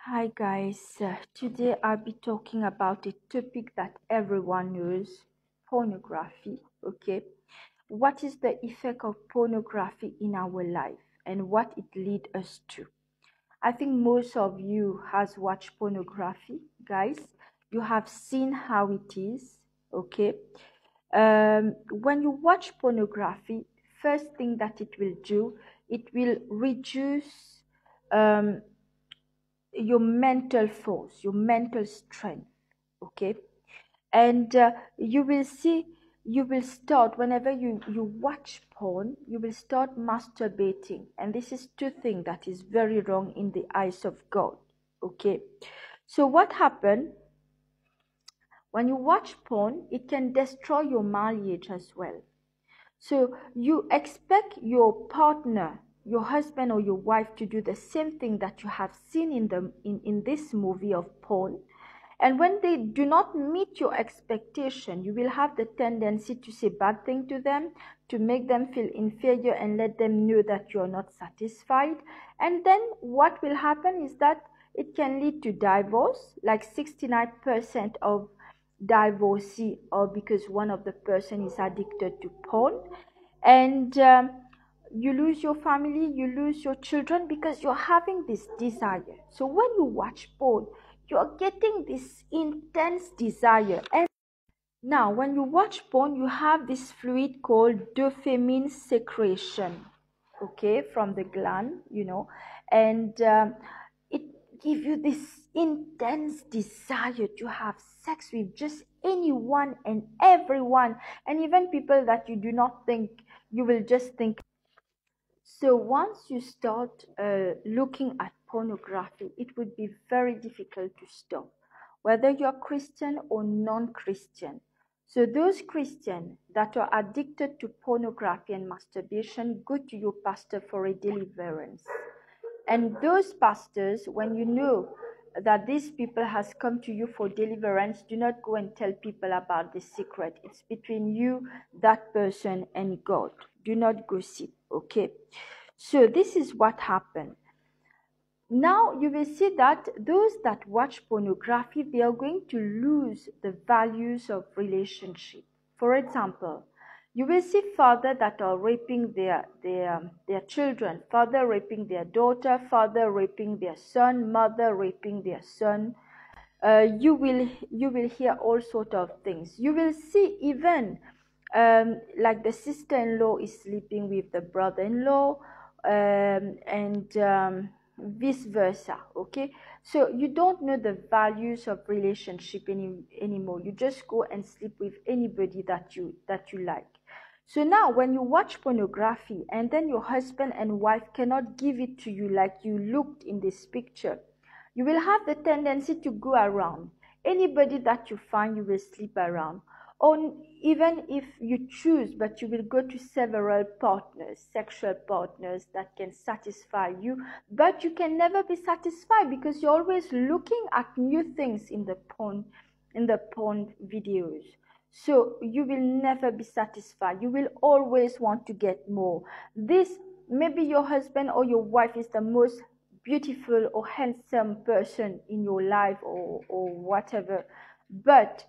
Hi guys, today I'll be talking about a topic that everyone knows, pornography. Okay, what is the effect of pornography in our life and what it leads us to? I think most of you has watched pornography, guys. You have seen how it is. Okay, when you watch pornography, first thing that it will do, it will reduce um, your mental force, your mental strength. Okay, and you will see, you will start whenever you watch porn, you will start masturbating, and this is two things that is very wrong in the eyes of God. Okay, so what happened when you watch porn? It can destroy your marriage as well. So you expect your partner, your husband or your wife, to do the same thing that you have seen in this movie of porn. And when they do not meet your expectation, you will have the tendency to say bad things to them, to make them feel inferior and let them know that you are not satisfied. And then what will happen is that it can lead to divorce, like 69% of divorcee, or because one of the person is addicted to porn. And you lose your family, you lose your children, because you're having this desire. So when you watch porn, you're getting this intense desire. And now when you watch porn, you have this fluid called dopamine secretion, okay, from the gland, and it gives you this intense desire to have sex with just anyone and everyone, and even people that you do not think, you will just think. So once you start looking at pornography, it would be very difficult to stop, whether you're Christian or non-Christian. So those Christians that are addicted to pornography and masturbation, go to your pastor for a deliverance. And those pastors, when you know that these people has come to you for deliverance, do not go and tell people about the secret. It's between you, that person, and God. Do not gossip, okay? So this is what happened. Now you will see that those that watch pornography, they are going to lose the values of relationship. For example, you will see father that are raping their children, father raping their daughter, father raping their son, mother raping their son. You will hear all sort of things. You will see even like the sister-in-law is sleeping with the brother-in-law, and vice versa. Okay, so you don't know the values of relationship anymore. You just go and sleep with anybody that you like. So now when you watch pornography and then your husband and wife cannot give it to you like you looked in this picture, you will have the tendency to go around. Anybody that you find, you will sleep around. Or even if you choose, but you will go to several partners, sexual partners that can satisfy you, but you can never be satisfied because you're always looking at new things in the porn videos. So you will never be satisfied. You will always want to get more. This, maybe your husband or your wife is the most beautiful or handsome person in your life, or whatever, but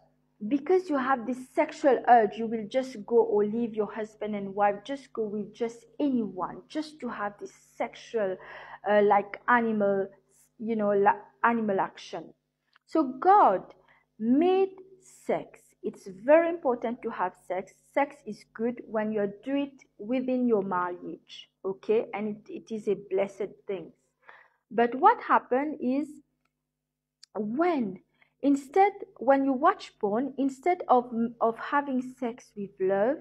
because you have this sexual urge, you will just go or leave your husband and wife, just go with just anyone, just to have this sexual like animal, animal action. So God made sex. It's very important to have sex. Sex is good when you do it within your marriage, okay, and it is a blessed thing. But what happened is, when when you watch porn, instead of having sex with love,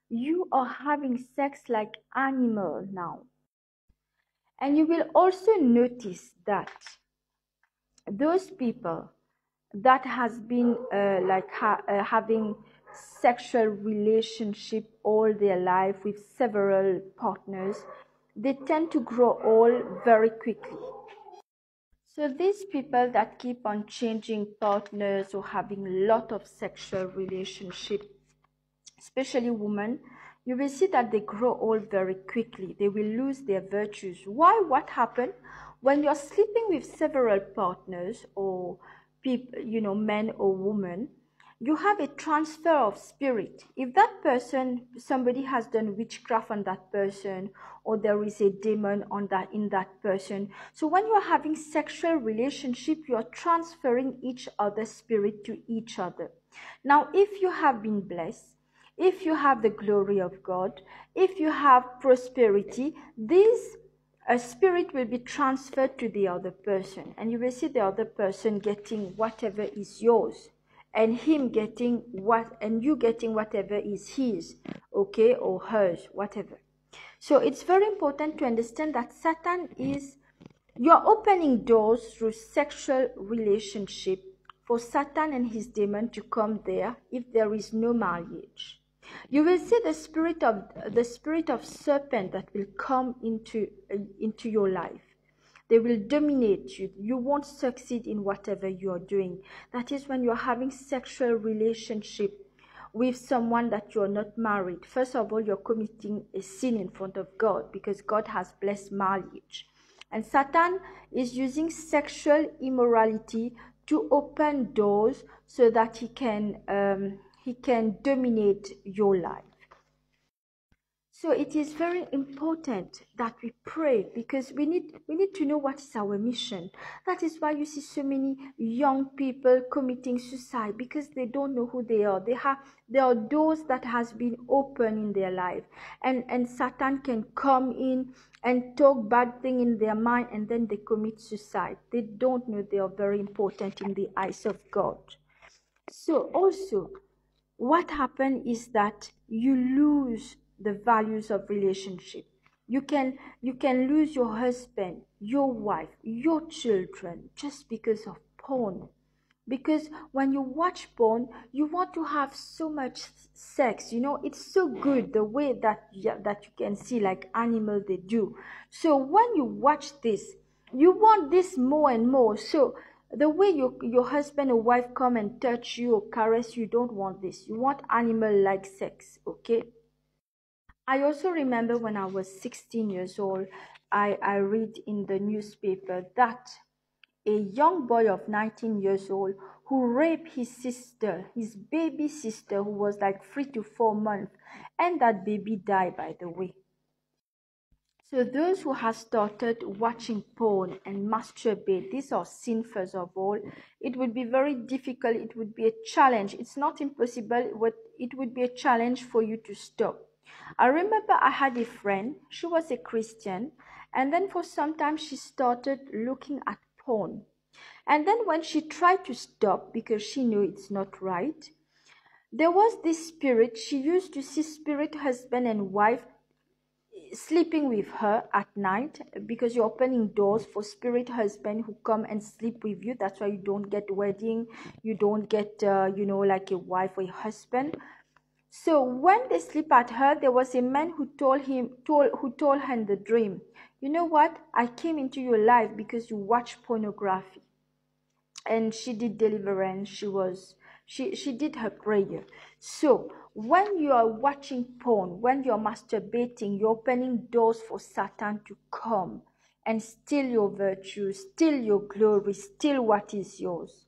you are having sex like animal now. And you will also notice that those people that has been having sexual relationship all their life with several partners, they tend to grow old very quickly. So these people that keep on changing partners or having a lot of sexual relationship, especially women, you will see that they grow old very quickly. They will lose their virtues. Why? What happened? when you're sleeping with several partners or people, men or women, you have a transfer of spirit. If that person, somebody has done witchcraft on that person, or there is a demon on that in that person, so when you're having sexual relationship, you're transferring each other's spirit to each other. Now, if you have been blessed, if you have the glory of God, if you have prosperity, this spirit will be transferred to the other person, and you will see the other person getting whatever is yours, and him getting what, and you getting whatever is his, okay, or hers, whatever. So it's very important to understand that Satan is, you're opening doors through sexual relationship for Satan and his demon to come there if there is no marriage. You will see the spirit of serpent that will come into your life. They will dominate you. You won't succeed in whatever you are doing. That is when you're having sexual relationship with someone that you're not married. First of all, you're committing a sin in front of God, because God has blessed marriage. And Satan is using sexual immorality to open doors so that he can dominate your life. So it is very important that we pray, because we need to know what is our mission. That is why you see so many young people committing suicide, because they don't know who they are. There are doors that has been opened in their life, and Satan can come in and talk bad thing in their mind, and then they commit suicide. They don't know they are very important in the eyes of God. So also, what happens is that you lose the values of relationship. You can lose your husband, your wife, your children, just because of porn. Because when you watch porn, you want to have so much sex. It's so good the way that you can see, like animals they do. So when you watch this, you want this more and more. So the way your husband or wife come and touch you or caress you, don't want this. You want animal like sex, okay? I also remember when I was 16 years old, I read in the newspaper that a young boy of 19 years old who raped his sister, his baby sister, who was like 3 to 4 months, and that baby died, by the way. So those who have started watching porn and masturbate, these are sin first of all. It would be very difficult. It would be a challenge. It's not impossible, but it would be a challenge for you to stop. I remember I had a friend. She was a Christian, and then for some time she started looking at porn. And then when she tried to stop because she knew it's not right, there was this spirit. She used to see spirit husband and wife sleeping with her at night, because you're opening doors for spirit husband who come and sleep with you. That's why you don't get wedding, you don't get like a wife or a husband. So when they sleep at her, there was a man who told her in the dream, you know what, I came into your life because you watch pornography. And she did deliverance. She did her prayer. So when you are watching porn, when you're masturbating, you're opening doors for Satan to come and steal your virtue, steal your glory, steal what is yours.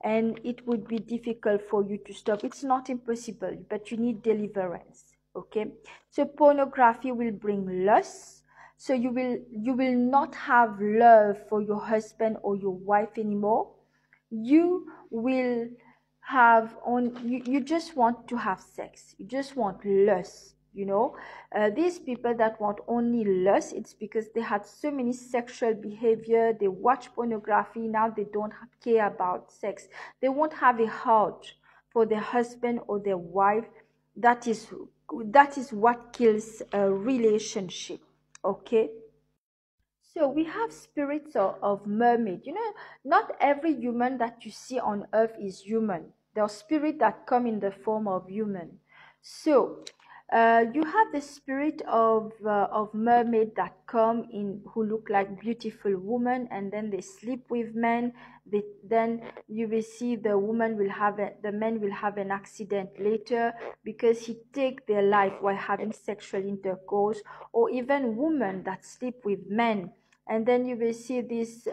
And it would be difficult for you to stop. It's not impossible, but you need deliverance. Okay? So pornography will bring lust. So you will not have love for your husband or your wife anymore. You will have you just want to have sex. You just want lust. These people that want only lust, it's because they had so many sexual behavior. They watch pornography. Now they don't care about sex. They won't have a heart for their husband or their wife. That is what kills a relationship. Okay? So we have spirits of mermaid. Not every human that you see on earth is human. There are spirits that come in the form of human. So you have the spirit of mermaid that come in, who look like beautiful women, and then they sleep with men. Then you will see the man will have an accident later, because he take their life while having sexual intercourse. Or even women that sleep with men, and then you will see this